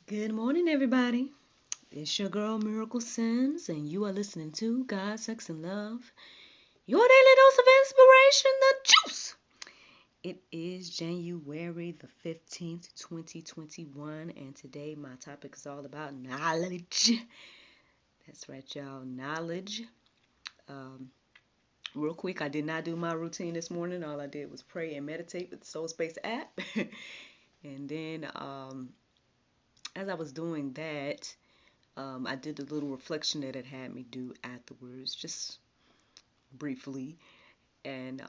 Good morning, everybody. It's your girl Miracle Sims, and you are listening to God, Sex, and Love, your daily dose of inspiration, the juice. It is January the 15th, 2021, and today my topic is all about knowledge. That's right, y'all, knowledge. Um, Real quick, I did not do my routine this morning. All I did was pray and meditate with the Soul Space app. And then, as I was doing that, I did a little reflection that it had me do afterwards, just briefly. And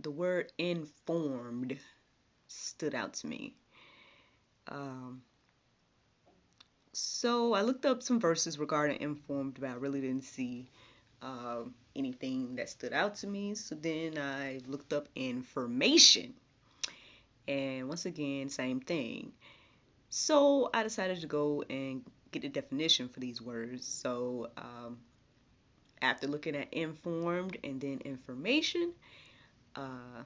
the word informed stood out to me. Um, so I looked up some verses regarding informed, but I really didn't see anything that stood out to me. So then I looked up information. And once again, same thing. So I decided to go and get a definition for these words. So after looking at informed and then information, uh,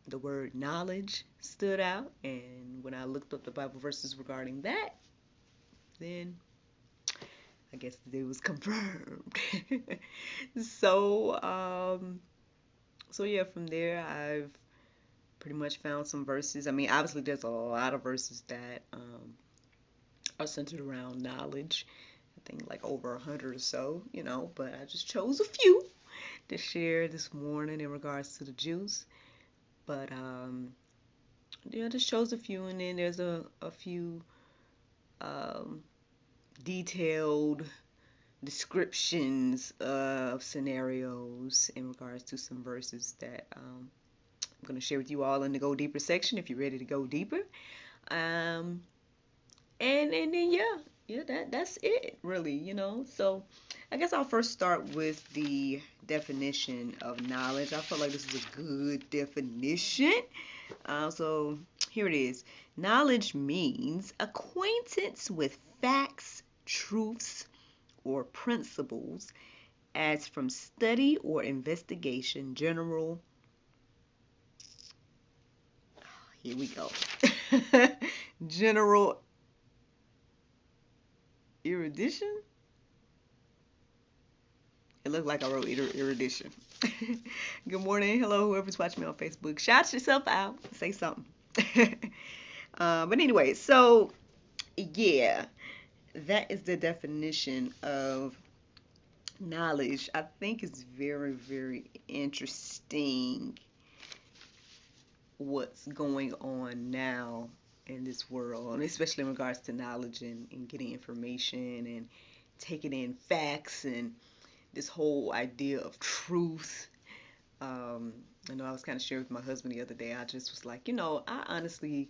the word knowledge stood out. And when I looked up the Bible verses regarding that, then I guess it was confirmed. so, so yeah, from there I've pretty much found some verses. I mean, obviously there's a lot of verses that are centered around knowledge. I think like over 100 or so, but I just chose a few to share this morning in regards to the juice. But yeah, I just chose a few, and then there's a few um, detailed descriptions of scenarios in regards to some verses that I'm going to share with you all in the Go Deeper section if you're ready to go deeper. Um, and then that's it really. So I guess I'll first start with the definition of knowledge. I feel like this is a good definition. So here it is. Knowledge means acquaintance with facts, truths, or principles as from study or investigation. Here we go. General erudition. It looked like I wrote erudition. Good morning. Hello, whoever's watching me on Facebook. Shout yourself out. Say something. But anyway, so yeah, that is the definition of knowledge. I think it's very, very interesting what's going on now in this world, especially in regards to knowledge and getting information and taking in facts and this whole idea of truth. I know I was kind of sharing with my husband the other day. I just was like, I honestly,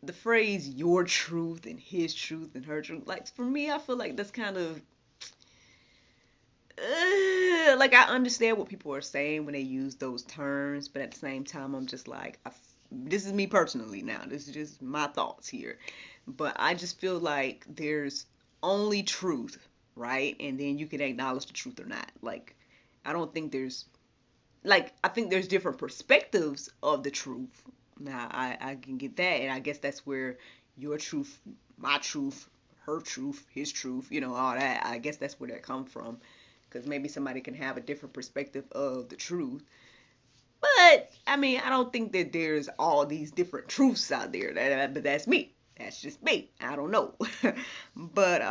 the phrase your truth and his truth and her truth, like for me, I feel like that's kind of, like I understand what people are saying when they use those terms, but at the same time, I'm just like, this is me personally now. This is just my thoughts here. But I just feel like there's only truth, right? And then you can acknowledge the truth or not. Like, I don't think there's, like, I think there's different perspectives of the truth. Now, I can get that, and I guess that's where your truth, my truth, her truth, his truth, all that. I guess that's where that comes from. Because maybe somebody can have a different perspective of the truth. But, I mean, I don't think that there's all these different truths out there. But that's me. That's just me. I don't know. But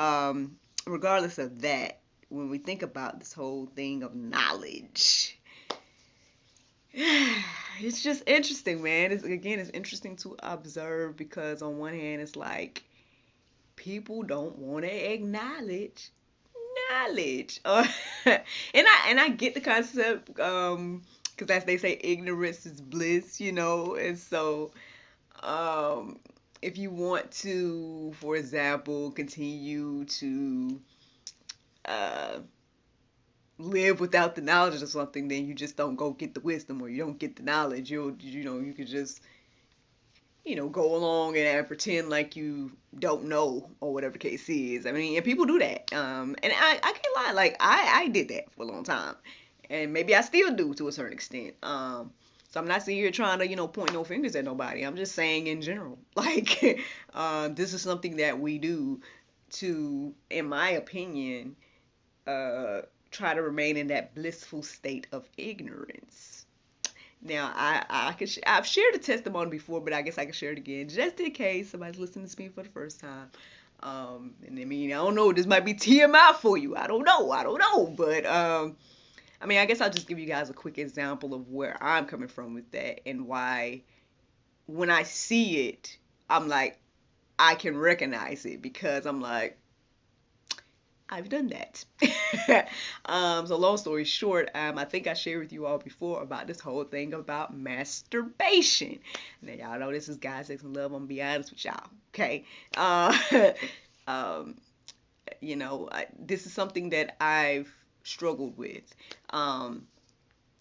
regardless of that, when we think about this whole thing of knowledge, it's just interesting, man. It's interesting to observe because on one hand, it's like people don't want to acknowledge knowledge. And I get the concept, because as they say, ignorance is bliss, and so if you want to, for example, continue to uh, live without the knowledge of something, then you just don't go get the wisdom, or you don't get the knowledge. You could just go along and pretend like you don't know, or whatever the case is. I mean, and people do that. And I can't lie, like I did that for a long time, and maybe I still do to a certain extent. So I'm not sitting here trying to, point no fingers at nobody. I'm just saying in general, like, this is something that we do to, in my opinion, uh, try to remain in that blissful state of ignorance. Now, I've shared a testimony before, but I guess I can share it again just in case somebody's listening to me for the first time. And I mean, I don't know, this might be TMI for you. I don't know, but I mean, I guess I'll just give you guys a quick example of where I'm coming from with that and why when I see it, I'm like, I can recognize it because I'm like, I've done that. So long story short, I think I shared with you all before about this whole thing about masturbation. Now y'all know this is Guys, Sex, and Love. I'm gonna be honest with y'all. Okay. Um, this is something that I've struggled with. Um,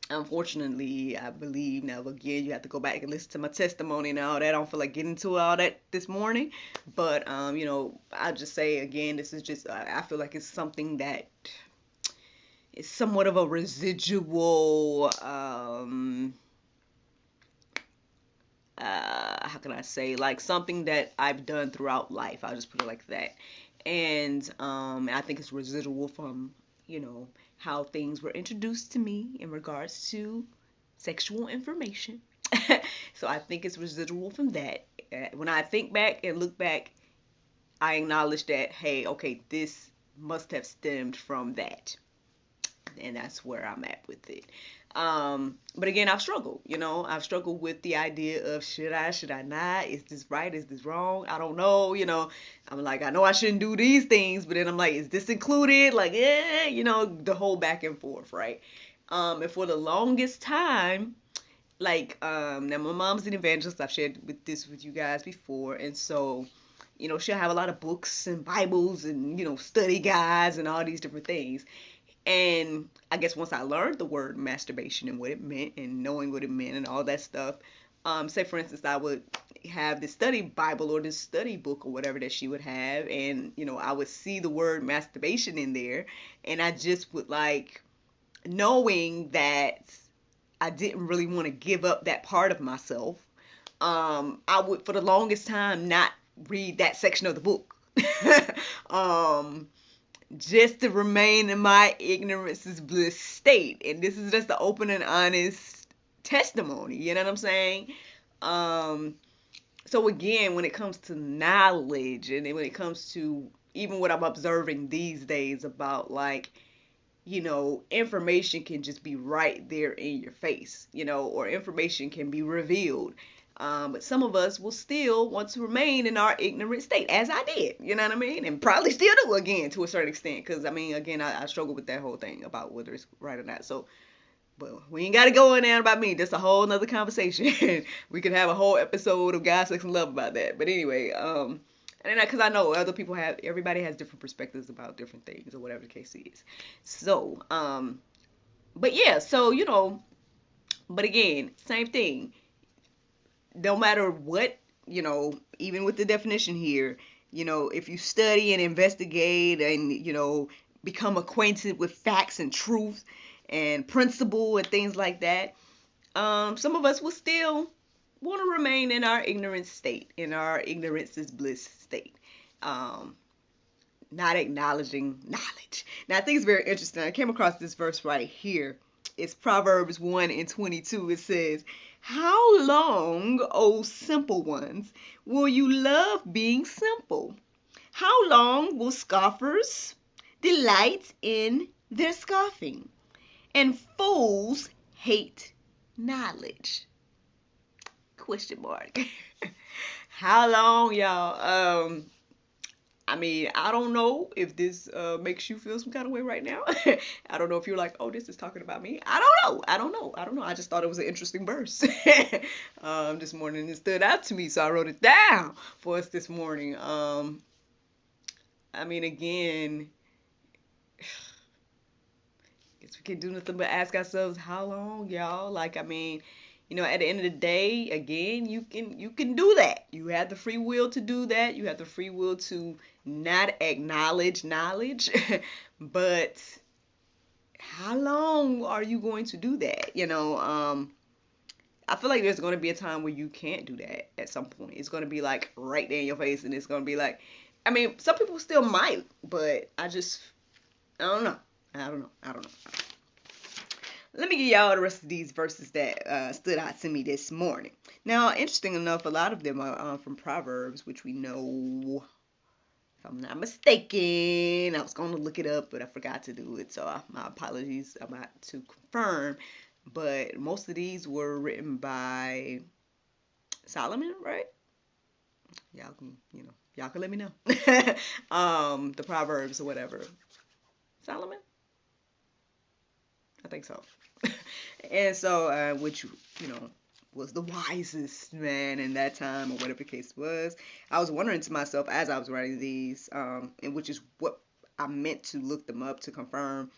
Unfortunately, I believe now again you have to go back and listen to my testimony and all that. I don't feel like getting into all that this morning, but I'll just say again, this is just I feel like it's something that is somewhat of a residual. How can I say, like something that I've done throughout life. I'll just put it like that, and I think it's residual from how things were introduced to me in regards to sexual information. So I think it's residual from that. When I think back and look back, I acknowledge that, hey, okay, this must have stemmed from that. And that's where I'm at with it. But again, I've struggled, I've struggled with the idea of should I not? Is this right? Is this wrong? I don't know, I'm like, I know I shouldn't do these things, but then I'm like, is this included? Like, the whole back and forth, right? And for the longest time, like, now my mom's an evangelist. I've shared this with you guys before. And so, she'll have a lot of books and Bibles and, study guides and all these different things. And I guess once I learned the word masturbation and what it meant and knowing what it meant and all that stuff, say for instance, I would have this study Bible or this study book or whatever that she would have, and I would see the word masturbation in there, and I just would like, knowing that I didn't really want to give up that part of myself, I would for the longest time not read that section of the book. Just to remain in my ignorance is bliss state. And this is just the open and honest testimony. You know what I'm saying? So again, when it comes to knowledge and when it comes to even what I'm observing these days about like, information can just be right there in your face, or information can be revealed. But some of us will still want to remain in our ignorant state, as I did, you know what I mean? And probably still do again to a certain extent, because I mean, again, I struggle with that whole thing about whether it's right or not. So, but we ain't got to go in there about me. That's a whole nother conversation. We could have a whole episode of God, Sex, and Love about that. But anyway, and then because I know other people everybody has different perspectives about different things or whatever the case is. So, but yeah, so, but again, same thing. No matter what, even with the definition here, if you study and investigate and, become acquainted with facts and truth and principle and things like that, some of us will still want to remain in our ignorant state, in our ignorance is bliss state, not acknowledging knowledge. Now, I think it's very interesting. I came across this verse right here. It's Proverbs 1:22. It says, "How long, O simple ones, will you love being simple? How long will scoffers delight in their scoffing? And fools hate knowledge?" Question mark. How long, y'all? I mean, I don't know if this makes you feel some kind of way right now. I don't know if you're like, oh, this is talking about me. I don't know. I just thought it was an interesting verse this morning. It stood out to me, so I wrote it down for us this morning. I mean, again, guess we can do nothing but ask ourselves, how long, y'all? Like, I mean, at the end of the day, again, you can do that. You have the free will to do that. You have the free will to not acknowledge knowledge. But how long are you going to do that? I feel like there's going to be a time where you can't do that at some point. It's going to be like right there in your face, and it's going to be like, I mean, some people still might, but I don't know. I don't know. Let me give y'all the rest of these verses that stood out to me this morning. Now, interesting enough, a lot of them are from Proverbs, which we know, if I'm not mistaken. I was going to look it up, but I forgot to do it, so my apologies. I'm about to confirm. But most of these were written by Solomon, right? Y'all can, y'all can let me know. The Proverbs or whatever. Solomon? I think so. And so, which, was the wisest man in that time, or whatever the case was. I was wondering to myself as I was writing these, and which is what I meant to look them up to confirm.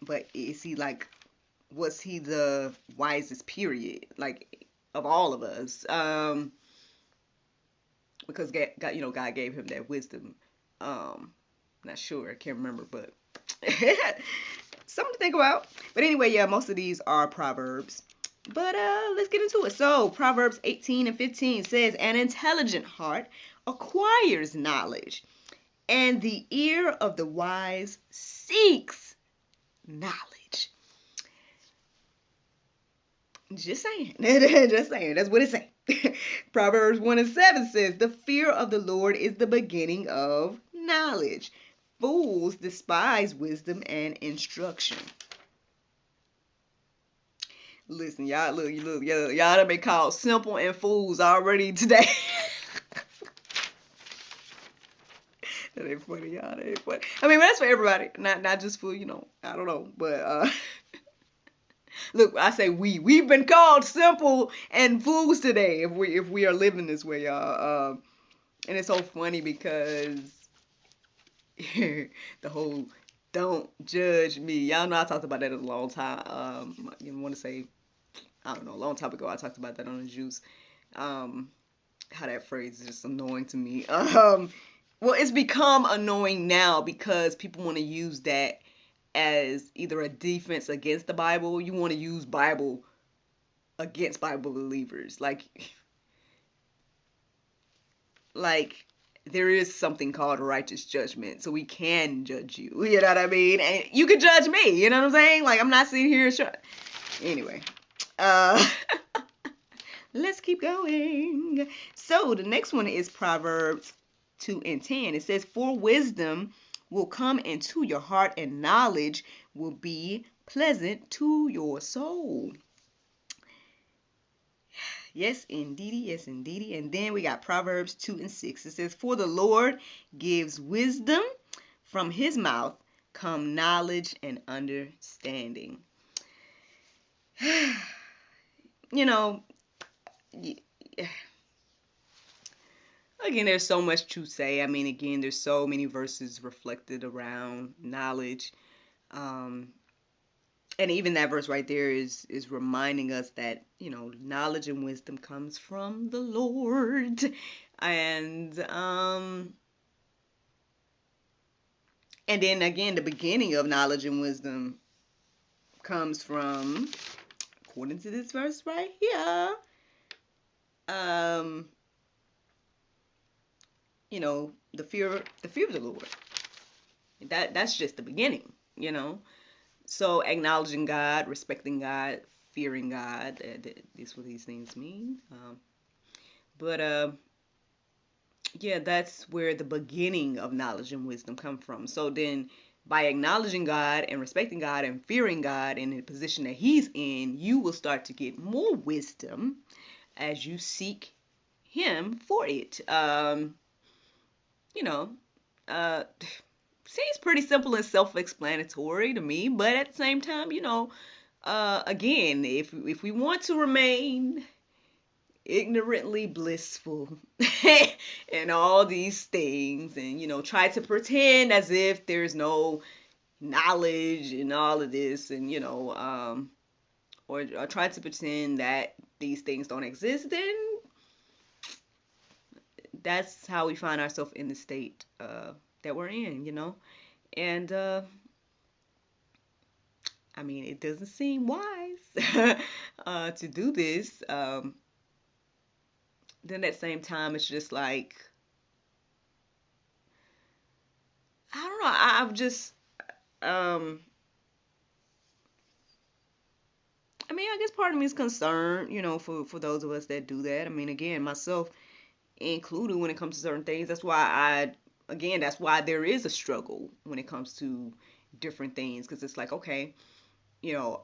But is he like, was he the wisest period, like, of all of us? Because God gave him that wisdom. Not sure, I can't remember, but something to think about. But anyway, yeah, most of these are Proverbs. But let's get into it. So Proverbs 18:15 says, "An intelligent heart acquires knowledge, and the ear of the wise seeks knowledge." Just saying. Just saying. That's what it says. Proverbs 1:7 says, "The fear of the Lord is the beginning of knowledge. Fools despise wisdom and instruction." Listen, y'all, y'all done been called simple and fools already today. That ain't funny, y'all. That ain't funny. I mean, that's for everybody, not just for, I don't know, but look, I say we've been called simple and fools today if we are living this way, y'all. And it's so funny because the whole "don't judge me." Y'all know I talked about that a long time. Want to say, I don't know, a long time ago I talked about that on the juice. How that phrase is just annoying to me. Well, it's become annoying now because people want to use that as either a defense against the Bible. You want to use Bible against Bible believers. Like there is something called righteous judgment, so we can judge you. You know what I mean? And you can judge me. You know what I'm saying? Like, I'm not sitting here. Anyway, let's keep going. So the next one is Proverbs 2:10. It says, "For wisdom will come into your heart, and knowledge will be pleasant to your soul." Yes, indeedy. Yes, indeedy. And then we got Proverbs 2:6. It says, "For the Lord gives wisdom. From his mouth come knowledge and understanding." You know, again, there's so much to say. I mean, again, there's so many verses reflected around knowledge. And even that verse right there is reminding us that, knowledge and wisdom comes from the Lord. And then again, the beginning of knowledge and wisdom comes from, according to this verse right here, the fear of the Lord. That's just the beginning, So acknowledging God, respecting God, fearing God, that's what these things mean. Yeah, that's where the beginning of knowledge and wisdom come from. So then by acknowledging God and respecting God and fearing God in the position that he's in, you will start to get more wisdom as you seek him for it. Seems pretty simple and self-explanatory to me, but at the same time, again, if we want to remain ignorantly blissful and all these things, and try to pretend as if there's no knowledge and all of this, and or try to pretend that these things don't exist, then that's how we find ourselves in the state that we're in, and I mean, it doesn't seem wise to do this. Then at the same time, it's just like, I don't know. I've just, um, I mean, I guess part of me is concerned, for those of us that do that. I mean, again, myself included when it comes to certain things. That's why there is a struggle when it comes to different things. Because it's like, okay,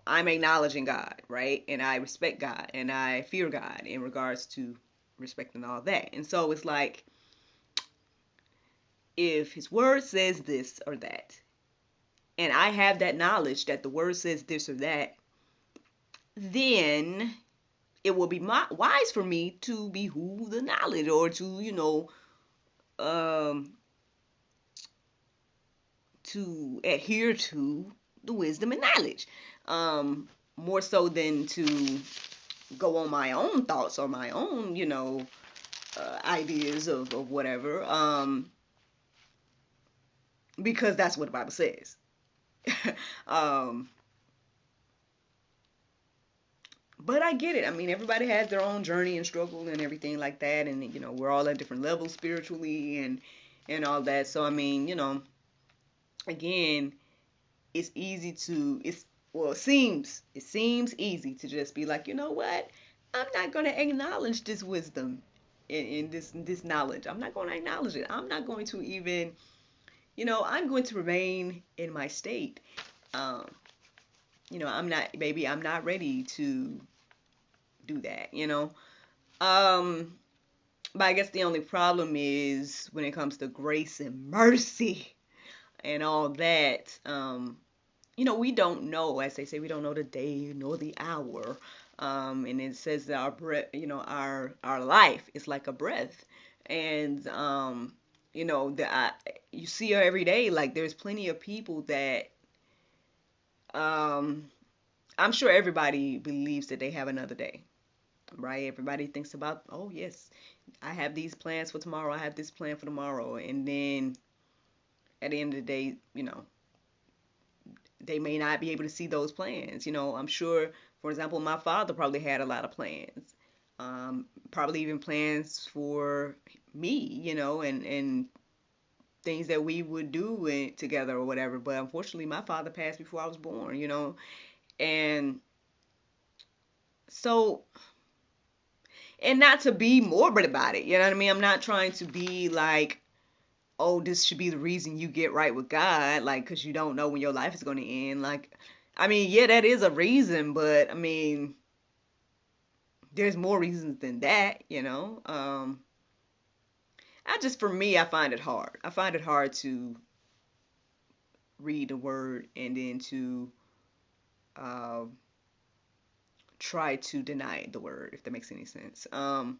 I'm acknowledging God, right? And I respect God and I fear God in regards to respecting all that. And so it's like, if his word says this or that, and I have that knowledge that the word says this or that, then it will be wise for me to behoove the knowledge, or to, um, to adhere to the wisdom and knowledge, more so than to go on my own thoughts or my own, ideas of whatever, because that's what the Bible says. um, but I get it. I mean, everybody has their own journey and struggle and everything like that, and we're all at different levels spiritually and all that. So I mean, again, it's easy to it's well it seems easy to just be like, you know what, I'm not going to acknowledge this wisdom in this knowledge. I'm not going to acknowledge it. I'm not going to even, I'm going to remain in my state. um I'm not ready to do that. But I guess the only problem is when it comes to grace and mercy and all that. We don't know, as they say, we don't know the day nor the hour. And it says that our breath, our life is like a breath. And, you see her every day. Like, there's plenty of people that, um, I'm sure everybody believes that they have another day, right? Everybody thinks about, oh, yes, I have these plans for tomorrow. I have this plan for tomorrow. And then at the end of the day, they may not be able to see those plans. I'm sure, for example, my father probably had a lot of plans, probably even plans for me, and things that we would do together or whatever. But unfortunately, my father passed before I was born, and so, and not to be morbid about it, you know what I mean? I'm not trying to be like, oh, this should be the reason you get right with God, like, because you don't know when your life is going to end. Like, I mean, yeah, that is a reason, but I mean, there's more reasons than that, for me, I find it hard. I find it hard to read the word and then to uh, try to deny the word, if that makes any sense. But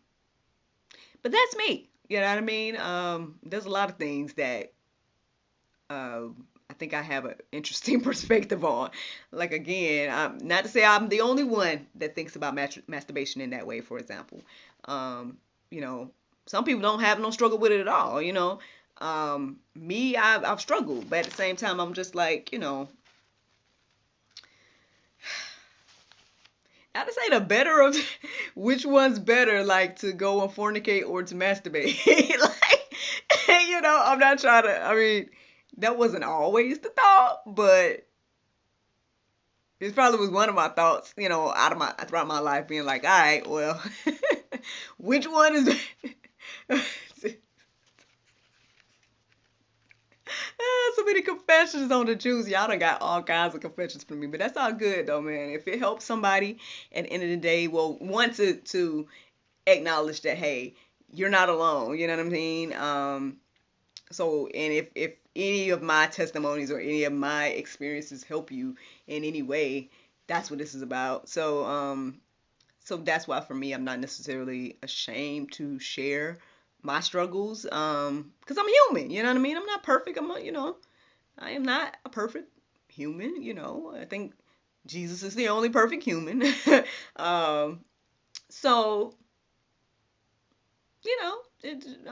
that's me. You know what I mean? There's a lot of things that uh, I think I have an interesting perspective on. Like, again, not to say I'm the only one that thinks about masturbation in that way, for example. Um, you know, some people don't have no struggle with it at all, Me, I've struggled, but at the same time, I'm just like, not to say the better of which one's better, like to go and fornicate or to masturbate. Like, I'm not trying to, I mean, that wasn't always the thought, but it probably was one of my thoughts, throughout my life, being like, all right, well, which one is so many confessions on the juice. Y'all done got all kinds of confessions from me, but that's all good though, man. If it helps somebody at the end of the day, well, want to acknowledge that, hey, you're not alone. You know what I mean? So, and if any of my testimonies or any of my experiences help you in any way, that's what this is about. So that's why for me, I'm not necessarily ashamed to share my struggles, because I'm human. You know what I mean? I'm not perfect. I am not a perfect human. I think Jesus is the only perfect human. um, so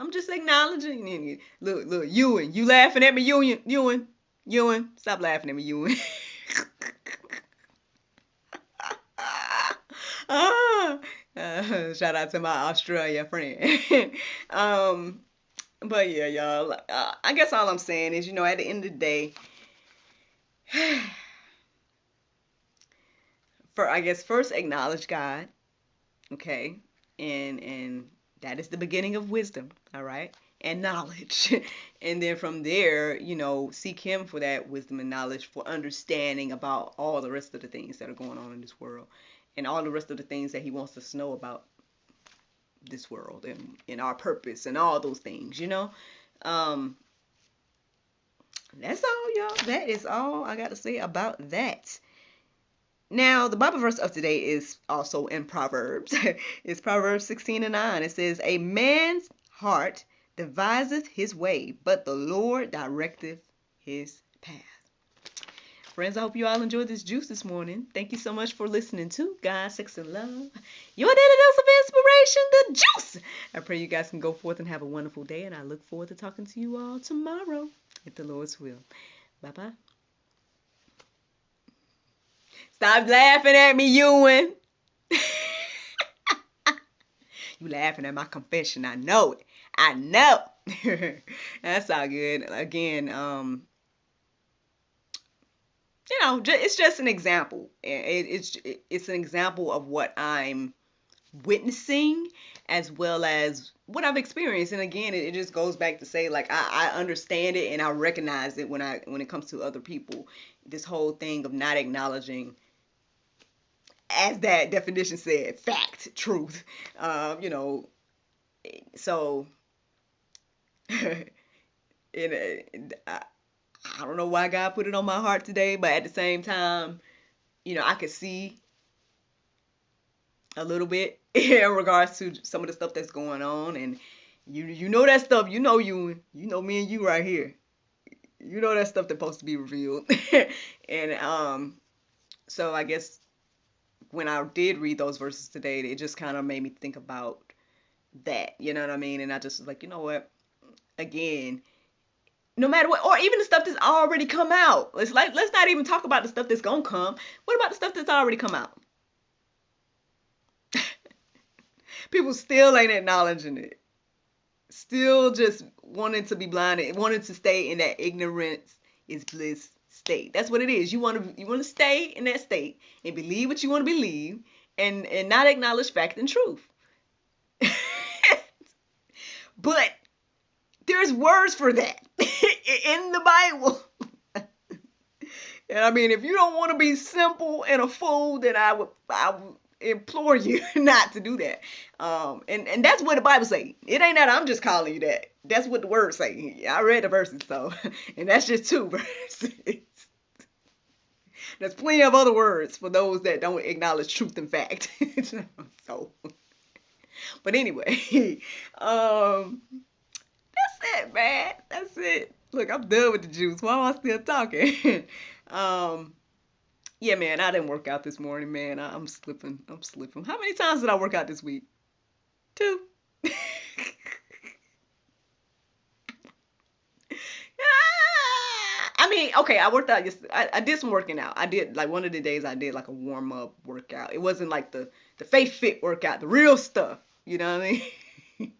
I'm just acknowledging. Look, Ewan, you laughing at me, Ewan, stop laughing at me, Ewan. Ah, shout out to my Australia friend. um, but yeah, y'all. I guess all I'm saying is, at the end of the day, I guess first acknowledge God, okay, and that is the beginning of wisdom, all right, and knowledge, and then from there, seek Him for that wisdom and knowledge for understanding about all the rest of the things that are going on in this world, and all the rest of the things that He wants us to know about this world and our purpose and all those things. Um, that's all, y'all. That is all I got to say about that. Now, the Bible verse of today is also in Proverbs. It's Proverbs 16:9. It says, "A man's heart deviseth his way, but the Lord directeth his path." Friends, I hope you all enjoyed this juice this morning. Thank you so much for listening to God, Sex, and Love. Your daily dose of inspiration, the juice. I pray you guys can go forth and have a wonderful day, and I look forward to talking to you all tomorrow, if the Lord's will. Bye-bye. Stop laughing at me, Ewan. You laughing at my confession. I know it. I know. That's all good. Again, it's just an example. It's an example of what I'm witnessing as well as what I've experienced. And again, it just goes back to say, like, I understand it and I recognize it when it comes to other people. This whole thing of not acknowledging, as that definition said, fact, truth. So I don't know why God put it on my heart today, but at the same time, I could see a little bit in regards to some of the stuff that's going on, and you know that stuff. You know me and you right here. You know that stuff that's supposed to be revealed, and so I guess when I did read those verses today, it just kind of made me think about that. You know what I mean? And I just was like, you know what? Again, no matter what, or even the stuff that's already come out. Let's not even talk about the stuff that's gonna come. What about the stuff that's already come out? People still ain't acknowledging it. Still just wanting to be blinded, wanting to stay in that ignorance is bliss state. That's what it is. You want to stay in that state and believe what you want to believe, and not acknowledge fact and truth. But there's words for that in the Bible. And I mean, if you don't want to be simple and a fool, then I would implore you not to do that. And that's what the Bible say. It ain't that I'm just calling you that. That's what the words say. I read the verses, so, and that's just 2 verses. There's plenty of other words for those that don't acknowledge truth and fact. So, but anyway, that's it, man. That's it. Look, I'm done with the juice. Why am I still talking? Yeah, man, I didn't work out this morning, man. I'm slipping. How many times did I work out this week? 2. I mean, okay, I worked out yesterday. I did some working out. I did, like, one of the days I did like a warm up workout. It wasn't like the Faith Fit workout, the real stuff. You know what I mean?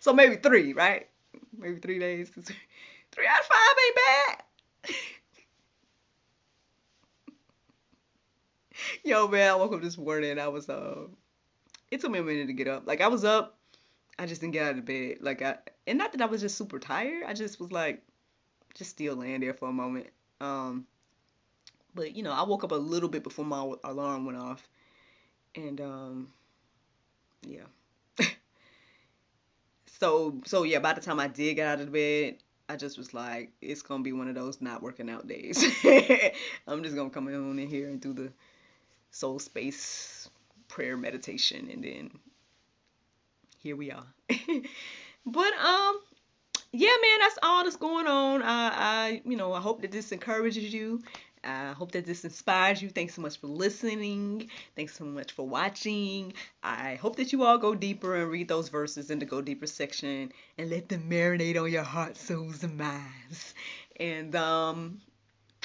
So maybe 3, right? Maybe 3 days. 3 out of 5 ain't bad. Yo, man, I woke up this morning. I was it took me a minute to get up. Like, I was up, I just didn't get out of bed. Like, and not that I was just super tired. I just was like, just still laying there for a moment. But I woke up a little bit before my alarm went off, and yeah. So yeah, by the time I did get out of the bed, I just was like, it's gonna be one of those not working out days. I'm just gonna come on in here and do the soul space prayer meditation, and then here we are. But yeah, man, that's all that's going on. I hope that this encourages you. I hope that this inspires you. Thanks so much for listening. Thanks so much for watching. I hope that you all go deeper and read those verses in the Go Deeper section and let them marinate on your heart, souls, and minds. And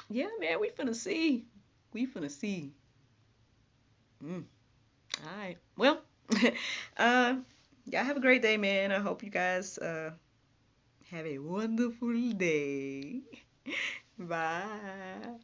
yeah, man, we finna see. All right. Well, y'all have a great day, man. I hope you guys have a wonderful day. Bye.